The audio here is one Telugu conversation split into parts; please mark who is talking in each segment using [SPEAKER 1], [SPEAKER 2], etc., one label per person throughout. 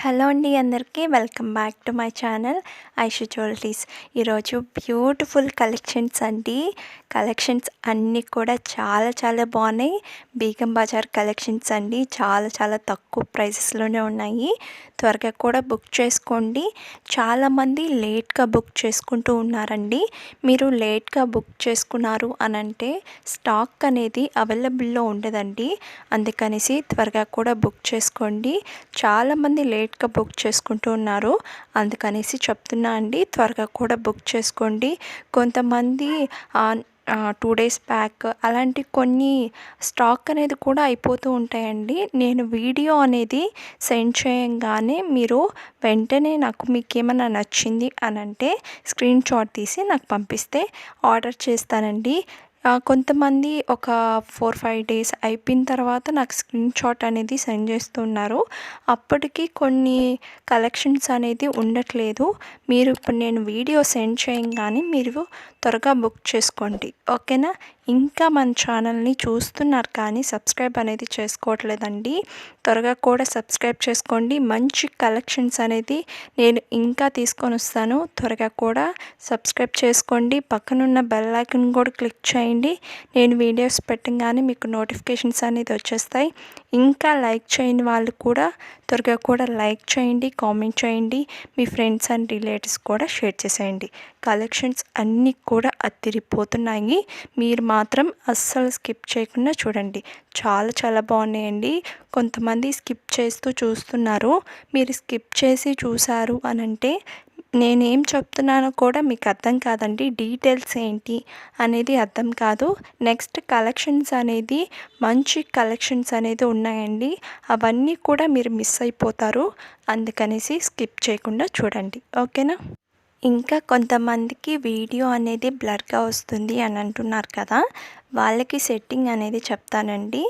[SPEAKER 1] హలో అండి అందరికీ welcome back to my channel Aishu jewelleries. ఈరోజు బ్యూటిఫుల్ కలెక్షన్స్ అండి. కలెక్షన్స్ అన్నీ కూడా చాలా చాలా బాగున్నాయి. బేగం బజార్ కలెక్షన్స్ అండి. చాలా చాలా తక్కువ ప్రైసెస్లోనే ఉన్నాయి. త్వరగా కూడా బుక్ చేసుకోండి. చాలామంది లేట్గా బుక్ చేసుకుంటూ ఉన్నారండి. మీరు లేట్గా బుక్ చేసుకున్నారు అని అంటే స్టాక్ అనేది అవైలబుల్లో ఉండదండి. అందుకనేసి త్వరగా కూడా బుక్ చేసుకోండి. చాలామంది లేట్గా బుక్ చేసుకుంటూ ఉన్నారు, అందుకనేసి చెప్తున్నా అండి. త్వరగా కూడా బుక్ చేసుకోండి. కొంతమంది 2 డేస్ బ్యాక్ అలాంటి కొన్ని స్టాక్ అనేది కూడా అయిపోతూ ఉంటాయండి. నేను వీడియో అనేది సెండ్ చేయంగానే మీరు వెంటనే మీకు ఏమైనా నచ్చింది అని అంటే స్క్రీన్ షాట్ తీసి నాకు పంపిస్తే ఆర్డర్ చేస్తానండి. కొంతమంది ఒక 4-5 డేస్ అయిపోయిన తర్వాత నాకు స్క్రీన్ షాట్ అనేది సెండ్ చేస్తున్నారు. అప్పటికి కొన్ని కలెక్షన్స్ అనేది ఉండట్లేదు. మీరు ఇప్పుడు నేను వీడియో సెండ్ చేయంగానే మీరు త్వరగా బుక్ చేసుకోండి, ఓకేనా? ఇంకా మన ఛానల్ని చూస్తున్నారు కానీ సబ్స్క్రైబ్ అనేది చేసుకోవట్లేదండి. త్వరగా కూడా సబ్స్క్రైబ్ చేసుకోండి. మంచి కలెక్షన్స్ అనేది నేను ఇంకా తీసుకొని వస్తాను. త్వరగా కూడా సబ్స్క్రైబ్ చేసుకోండి. పక్కనున్న బెల్ ఐకాన్ కూడా క్లిక్ చేయండి. నేను వీడియోస్ పెట్టగానే మీకు నోటిఫికేషన్స్ అనేది వచ్చేస్తాయి. ఇంకా లైక్ చేయని వాళ్ళు కూడా త్వరగా కూడా లైక్ చేయండి, కామెంట్ చేయండి. మీ ఫ్రెండ్స్ అండ్ రిలేటివ్స్ కూడా షేర్ చేసేయండి. కలెక్షన్స్ అన్నీ కూడా అదిరిపోతున్నాయి. మీరు మాత్రం అస్సలు స్కిప్ చేయకుండా చూడండి. చాలా చాలా బాగున్నాయండి. కొంతమంది స్కిప్ చేస్తూ చూస్తున్నారు. మీరు స్కిప్ చేసి చూసారు అని అంటే నేనేం చెప్తున్నానో కూడా మీకు అర్థం కాదండి. డీటెయిల్స్ ఏంటి అనేది అర్థం కాదు. నెక్స్ట్ కలెక్షన్స్ అనేది మంచి కలెక్షన్స్ అనేది ఉన్నాయండి. అవన్నీ కూడా మీరు మిస్ అయిపోతారు. అందుకనేసి స్కిప్ చేయకుండా చూడండి, ఓకేనా? ఇంకా కొంతమందికి వీడియో అనేది బ్లర్గా వస్తుంది అని అంటున్నారు కదా, వాళ్ళకి సెట్టింగ్ అనేది చెప్తానండి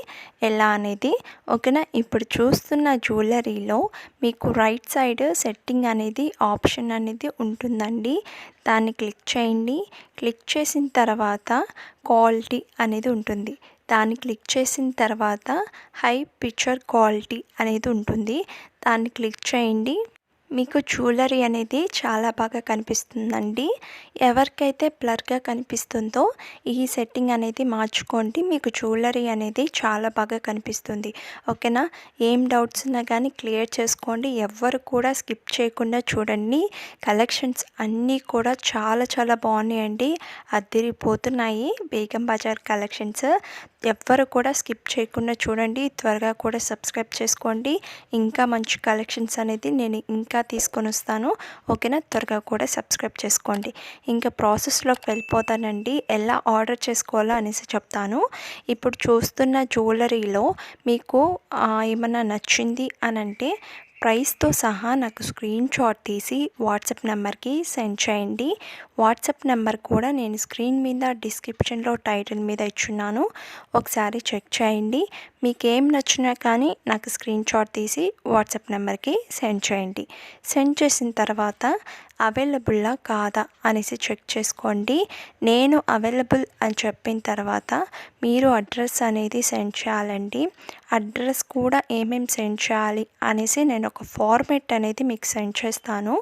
[SPEAKER 1] ఎలా అనేది, ఓకేనా? ఇప్పుడు చూస్తున్న జ్యువెలరీలో మీకు రైట్ సైడ్ సెట్టింగ్ అనేది ఆప్షన్ అనేది ఉంటుందండి. దాన్ని క్లిక్ చేయండి. క్లిక్ చేసిన తర్వాత క్వాలిటీ అనేది ఉంటుంది. దాన్ని క్లిక్ చేసిన తర్వాత హై పిక్చర్ క్వాలిటీ అనేది ఉంటుంది. దాన్ని క్లిక్ చేయండి. మీకు జ్యువెలరీ అనేది చాలా బాగా కనిపిస్తుందండి. ఎవరికైతే బ్లర్గా కనిపిస్తుందో ఈ సెట్టింగ్ అనేది మార్చుకోండి. మీకు జ్యువెలరీ అనేది చాలా బాగా కనిపిస్తుంది, ఓకేనా? ఏం డౌట్స్ ఉన్నా కానీ క్లియర్ చేసుకోండి. ఎవ్వరు కూడా స్కిప్ చేయకుండా చూడండి. కలెక్షన్స్ అన్నీ కూడా చాలా చాలా బాగున్నాయండి. అదిరిపోతున్నాయి బేగం బజార్ కలెక్షన్స్. ఎవ్వరు కూడా స్కిప్ చేయకుండా చూడండి. త్వరగా కూడా సబ్స్క్రైబ్ చేసుకోండి. ఇంకా మంచి కలెక్షన్స్ అనేది నేను ఇంకా తీసుకొని వస్తాను, ఓకేనా? త్వరగా కూడా సబ్స్క్రైబ్ చేసుకోండి. ఇంకా ప్రాసెస్లోకి వెళ్ళిపోతానండి. ఎలా ఆర్డర్ చేసుకోవాలో అనేసి చెప్తాను. ఇప్పుడు చూస్తున్న జ్యువెలరీలో మీకు ఏమన్నా నచ్చింది అని అంటే ప్రైస్తో సహా నాకు స్క్రీన్ షాట్ తీసి వాట్సాప్ నెంబర్కి సెండ్ చేయండి. వాట్సాప్ నెంబర్ కూడా నేను స్క్రీన్ మీద డిస్క్రిప్షన్లో టైటిల్ మీద ఇచ్చున్నాను. ఒకసారి చెక్ చేయండి. మీకు ఏం నచ్చినా కానీ నాకు స్క్రీన్ షాట్ తీసి వాట్సాప్ నెంబర్కి సెండ్ చేయండి. సెండ్ చేసిన తర్వాత అవైలబుల్లా కాదా అనేసి చెక్ చేసుకోండి. నేను అవైలబుల్ అని చెప్పిన తర్వాత మీరు అడ్రస్ అనేది సెండ్ చేయాలండి. అడ్రస్ కూడా ఏమేమి సెండ్ చేయాలి అనేసి నేను ఒక ఫార్మేట్ అనేది మీకు సెండ్ చేస్తాను.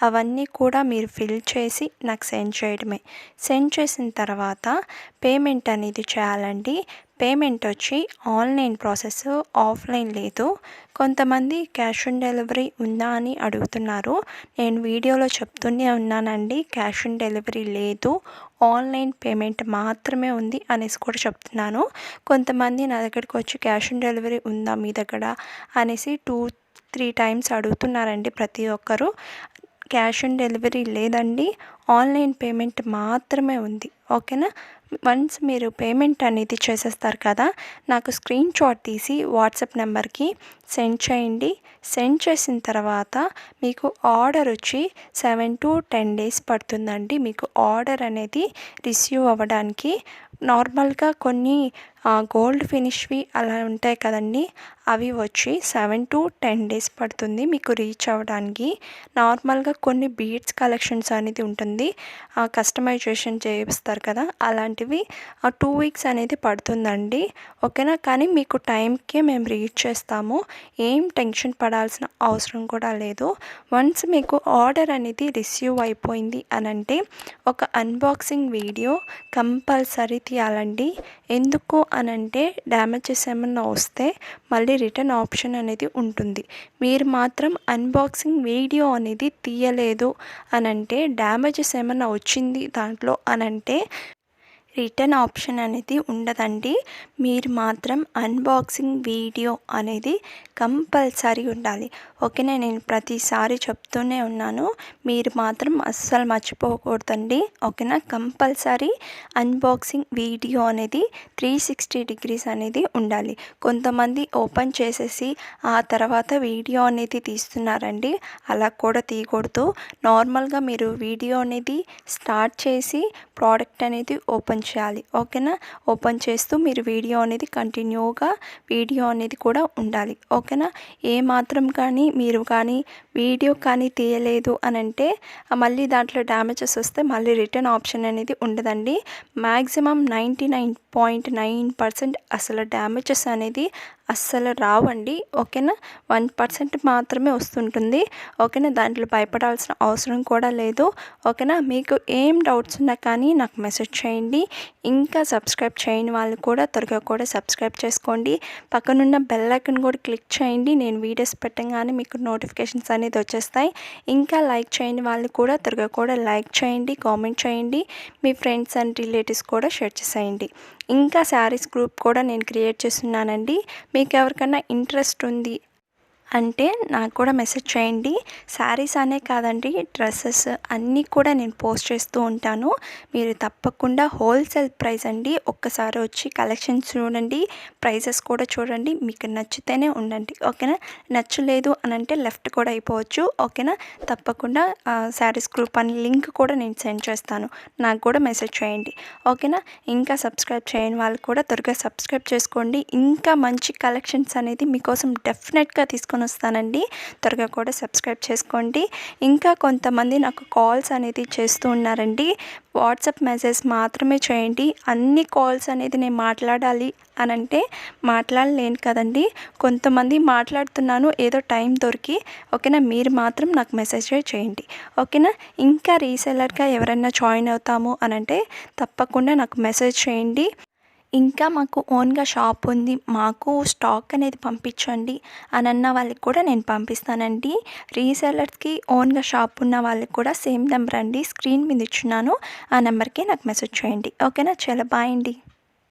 [SPEAKER 1] అవన్నీ కూడా మీరు ఫిల్ చేసి నాకు సెండ్ చేయడమే. సెండ్ చేసిన తర్వాత పేమెంట్ అనేది చేయాలండి. పేమెంట్ వచ్చి ఆన్లైన్ ప్రాసెస్, ఆఫ్లైన్ లేదు. కొంతమంది క్యాష్ ఆన్ డెలివరీ ఉందా అని అడుగుతున్నారు. నేను వీడియోలో చెప్తూనే ఉన్నానండి, క్యాష్ ఆన్ డెలివరీ లేదు, ఆన్లైన్ పేమెంట్ మాత్రమే ఉంది అనేసి కూడా చెప్తున్నాను. కొంతమంది నా దగ్గరికి వచ్చి క్యాష్ ఆన్ డెలివరీ ఉందా మీ దగ్గర అనేసి 2-3 టైమ్స్ అడుగుతున్నారండి ప్రతి ఒక్కరు. క్యాష్ ఆన్ డెలివరీ లేదండి, ఆన్లైన్ పేమెంట్ మాత్రమే ఉంది, ఓకేనా? వన్స్ మీరు పేమెంట్ అనేది చేసేస్తారు కదా, నాకు స్క్రీన్ షాట్ తీసి వాట్సాప్ నెంబర్కి సెండ్ చేయండి. సెండ్ చేసిన తర్వాత మీకు ఆర్డర్ వచ్చి 7-10 డేస్ పడుతుందండి మీకు ఆర్డర్ అనేది రిసీవ్ అవ్వడానికి. నార్మల్గా కొన్ని గోల్డ్ ఫినిష్వి అలా ఉంటాయి కదండి, అవి వచ్చి 7-10 డేస్ పడుతుంది మీకు రీచ్ అవ్వడానికి. నార్మల్గా కొన్ని బీడ్స్ కలెక్షన్స్ అనేది ఉంటుంది, కస్టమైజేషన్ చేయిస్తారు కదా, అలాంటివి 2 వీక్స్ అనేది పడుతుందండి, ఓకేనా? కానీ మీకు టైంకే మేము రీచ్ చేస్తాము. ఏం టెన్షన్ భయపడాల్సిన అవసరం కూడా లేదు. వన్స్ మీకు ఆర్డర్ అనేది రిసీవ్ అయిపోయింది అనంటే ఒక అన్బాక్సింగ్ వీడియో కంపల్సరీ తీయాలండి. ఎందుకు అనంటే డ్యామేజెస్ ఏమన్నా వస్తే మళ్ళీ రిటర్న్ ఆప్షన్ అనేది ఉంటుంది. మీరు మాత్రం అన్బాక్సింగ్ వీడియో అనేది తీయలేదు అనంటే డ్యామేజెస్ ఏమన్నా వచ్చింది దాంట్లో అనంటే రిటర్న్ ఆప్షన్ అనేది ఉండదండి. మీరు మాత్రం అన్బాక్సింగ్ వీడియో అనేది కంపల్సరీ ఉండాలి. ఓకేనా, నేను ప్రతిసారి చెప్తూనే ఉన్నాను, మీరు మాత్రం అస్సలు మర్చిపోకూడదండి. ఓకేనా, కంపల్సరీ అన్బాక్సింగ్ వీడియో అనేది 360 డిగ్రీస్ అనేది ఉండాలి. కొంతమంది ఓపెన్ చేసేసి ఆ తర్వాత వీడియో అనేది తీస్తున్నారండి. అలా కూడా తీయకూడదు. నార్మల్గా మీరు వీడియో అనేది స్టార్ట్ చేసి ప్రోడక్ట్ అనేది ఓపెన్ చేయాలి. ఓకేనా, ఓపెన్ చేస్తూ మీరు వీడియో అనేది కంటిన్యూగా వీడియో అనేది కూడా ఉండాలి. ఓకేనా, ఏ మాత్రం కానీ మీరు కానీ వీడియో కానీ తీయలేదు అనంటే మళ్ళీ దాంట్లో డ్యామేజెస్ వస్తే మళ్ళీ రిటర్న్ ఆప్షన్ అనేది ఉండదండి. మ్యాక్సిమం 99.9% అసలు డ్యామేజెస్ అనేది అస్సలు రావండి. ఓకేనా, 1% మాత్రమే వస్తుంటుంది. ఓకేనా, దాంట్లో భయపడాల్సిన అవసరం కూడా లేదు. ఓకేనా, మీకు ఏం డౌట్స్ ఉన్నా కానీ నాకు మెసేజ్ చేయండి. ఇంకా సబ్స్క్రైబ్ చేయని వాళ్ళు కూడా త్వరగా కూడా సబ్స్క్రైబ్ చేసుకోండి. పక్కనున్న బెల్ ఐకాన్ కూడా క్లిక్ చేయండి. నేను వీడియోస్ పెట్టగానే మీకు నోటిఫికేషన్స్ అనేది వచ్చేస్తాయి. ఇంకా లైక్ చేయని వాళ్ళు కూడా త్వరగా కూడా లైక్ చేయండి, కామెంట్ చేయండి, మీ ఫ్రెండ్స్ అండ్ రిలేటివ్స్ కూడా షేర్ చేసేయండి. ఇంకా శారీస్ గ్రూప్ కూడా నేను క్రియేట్ చేస్తున్నానండి. మీకు ఎవరికైనా ఇంట్రెస్ట్ ఉంది అంటే నాకు కూడా మెసేజ్ చేయండి. శారీస్ అనే కాదండి, డ్రెస్సెస్ అన్నీ కూడా నేను పోస్ట్ చేస్తూ ఉంటాను. మీరు తప్పకుండా హోల్సేల్ ప్రైస్ అండి. ఒక్కసారి వచ్చి కలెక్షన్స్ చూడండి, ప్రైజెస్ కూడా చూడండి. మీకు నచ్చితేనే ఉండండి. ఓకేనా, నచ్చలేదు అని అంటే లెఫ్ట్ కూడా అయిపోవచ్చు. ఓకేనా, తప్పకుండా శారీస్ గ్రూప్ అని లింక్ కూడా నేను సెండ్ చేస్తాను. నాకు కూడా మెసేజ్ చేయండి. ఓకేనా, ఇంకా సబ్స్క్రైబ్ చేయని వాళ్ళు కూడా త్వరగా సబ్స్క్రైబ్ చేసుకోండి. ఇంకా మంచి కలెక్షన్స్ అనేది మీకోసం డెఫినెట్గా తీసుకొని వస్తానండి. త్వరగా కూడా సబ్స్క్రైబ్ చేసుకోండి. ఇంకా కొంతమంది నాకు కాల్స్ అనేది చేస్తూ ఉన్నారండి. వాట్సాప్ మెసేజ్ మాత్రమే చేయండి. అన్ని కాల్స్ అనేది నేను మాట్లాడాలి అనంటే మాట్లాడలేను కదండి. కొంతమంది మాట్లాడుతున్నాను ఏదో టైం దొరికి. ఓకేనా, మీరు మాత్రం నాకు మెసేజ్ చేయండి. ఓకేనా, ఇంకా రీసెలర్గా ఎవరైనా జాయిన్ అవుతాము అనంటే తప్పకుండా నాకు మెసేజ్ చేయండి. ఇంకా మాకు ఓన్గా షాప్ ఉంది, మాకు స్టాక్ అనేది పంపించండి అని అన్న వాళ్ళకి కూడా నేను పంపిస్తానండి. రీసెలర్స్కి ఓన్గా షాప్ ఉన్న వాళ్ళకి కూడా సేమ్ నెంబర్ అండి, స్క్రీన్ మీద ఇచ్చున్నాను. ఆ నెంబర్కి నాకు మెసేజ్ చేయండి. ఓకేనా, చాలా బాయ్ అండి.